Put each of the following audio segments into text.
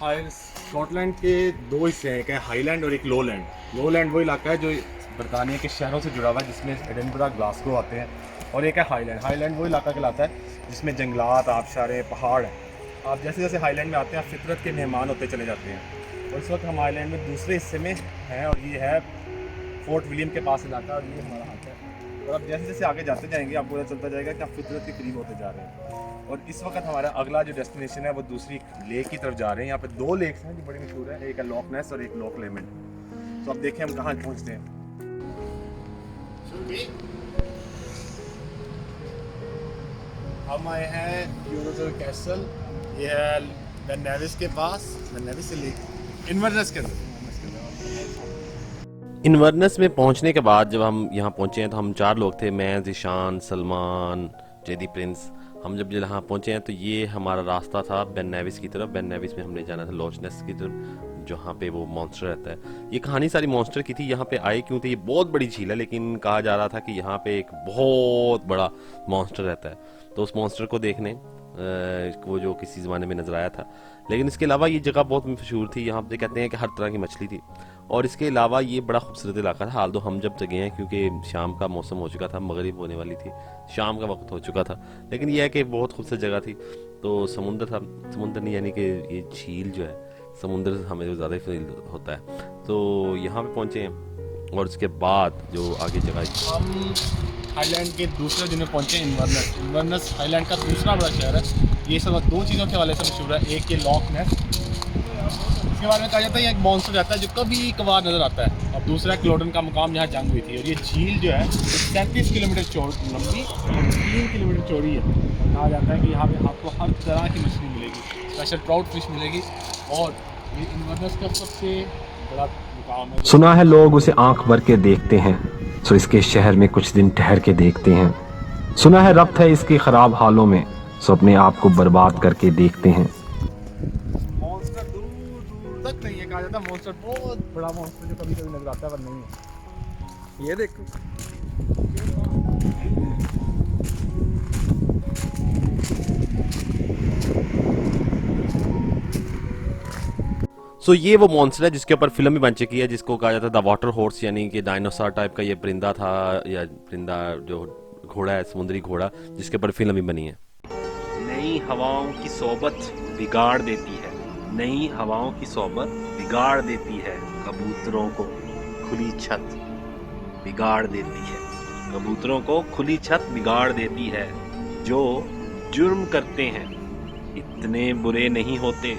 Scotland के दो हिस्से हैं, एक है हाईलैंड और एक लोलैंड। लोलैंड वो इलाका है जो बरतानिया के शहरों से जुड़ा हुआ है, जिसमें एडिनबरा, ग्लासगो आते हैं, और एक है हाईलैंड। हाईलैंड वो इलाका कहलाता है जिसमें जंगलात, आबशारें, पहाड़ हैं। आप जैसे जैसे हाईलैंड में आते हैं आप फितरत के मेहमान होते चले जाते हैं। और इस वक्त हम हाईलैंड में दूसरे हिस्से में हैं, और ये है फोर्ट विलियम के पास इलाका, और ये हमारा हाथ है। और अब जैसे जैसे आगे जाते जाएंगे आपको पता चलता जाएगा कि आप फितरत के करीब होते जा रहे हैं। और इस वक्त हमारा अगला जो डेस्टिनेशन है वो दूसरी लेक की तरफ जा रहे हैं। यहाँ पे दो लेक्स हैं जो बड़ी मशहूर है, एक है लॉक नेस और एक लॉक लेमेंट। तो अब देखें हम कहाँ पहुँचते हैं। हम आए हैं यूरोजो कैसल, ये है बेन नेविस के पास, बेन नेविस से लेक इन्वर्नस के अंदर। इन्वर्नस में पहुंचने के बाद जब हम यहाँ पहुंचे हैं तो हम 4 लोग थे, मैं, जिशान, सलमान, जेदी प्रिंस। हम जब यहाँ पहुंचे हैं तो ये हमारा रास्ता था बेन नेविस की तरफ। बेन नेविस में हमने जाना था लॉच नेस की तरफ, जहाँ पे वो मॉन्स्टर रहता है। ये कहानी सारी मॉन्स्टर की थी। यहाँ पे आए क्यों थे? ये बहुत बड़ी झील है, लेकिन कहा जा रहा था कि यहाँ पे एक बहुत बड़ा मॉन्स्टर रहता है। तो उस मॉन्स्टर को देखने वो जो किसी ज़माने में नज़र आया था। लेकिन इसके अलावा ये जगह बहुत मशहूर थी। यहाँ पे कहते हैं कि हर तरह की मछली थी, और इसके अलावा ये बड़ा खूबसूरत इलाका था। हाल तो हम जब गए हैं क्योंकि शाम का मौसम हो चुका था, मगरिब होने वाली थी, शाम का वक्त हो चुका था। लेकिन यह है कि बहुत खूबसूरत जगह थी। तो समुंदर था, समुंदर नहीं यानी कि ये झील जो है, समुंदर हमें जो ज़्यादा फील होता है। तो यहाँ पे पहुँचे हैं, और उसके बाद जो आगे जगह हम हाईलैंड के दूसरे दिन में पहुंचे इन्वर्नस। इन्वर्नस हाईलैंड का दूसरा बड़ा शहर है। ये सब दो चीज़ों के हवाले से मशहूर है, एक ये लॉक नेस, इसके बारे में कहा जाता है एक मॉन्स्टर रहता है जो कभी कभार नज़र आता है, और दूसरा क्लोडन का मुकाम जहाँ जंग हुई थी। और ये झील जो है 37 किलोमीटर लंबी और 3 किलोमीटर चौड़ी है। और कहा जाता है कि यहाँ पे आपको हर तरह की मछली मिलेगी, स्पेशल ट्राउट फिश मिलेगी। और ये इन्वर्नस का सबसे बड़ा मुकाम है। सुना है लोग उसे आंख भर के देखते हैं, सो इसके शहर में कुछ दिन ठहर के देखते हैं। सुना है रब्त है इसकी खराब हालों में, सो अपने आप को बर्बाद करके देखते हैं। मॉन्स्टर दूर दूर तक नहीं है, कहा जाता है मॉन्स्टर बहुत बड़ा मॉन्स्टर जो कभी कभी नजर आता है पर नहीं है। ये देखो, सो ये वो मॉन्स्टर है जिसके ऊपर फिल्म भी बन चुकी है, जिसको कहा जाता है द वाटर हॉर्स, यानी कि डायनासोर टाइप का ये परिंदा था, या परिंदा जो घोड़ा है, समुद्री घोड़ा, जिसके ऊपर फिल्म भी बनी है। नई हवाओं की सोबत बिगाड़ देती है, नई हवाओं की सोबत बिगाड़ देती है कबूतरों को खुली छत बिगाड़ देती है, कबूतरों को खुली छत बिगाड़ देती है। जो जुर्म करते हैं इतने बुरे नहीं होते,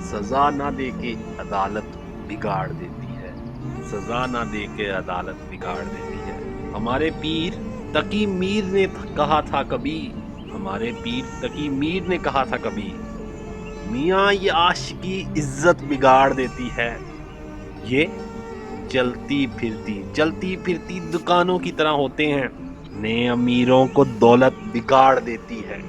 सजा ना दे के अदालत बिगाड़ देती है, सजा ना दे के अदालत बिगाड़ देती है। हमारे पीर तकी मीर ने कहा था कभी, हमारे पीर तकी मीर ने कहा था कभी, मियाँ ये आशिकी इज्जत बिगाड़ देती है। ये चलती फिरती दुकानों की तरह होते हैं, नए अमीरों को दौलत बिगाड़ देती है।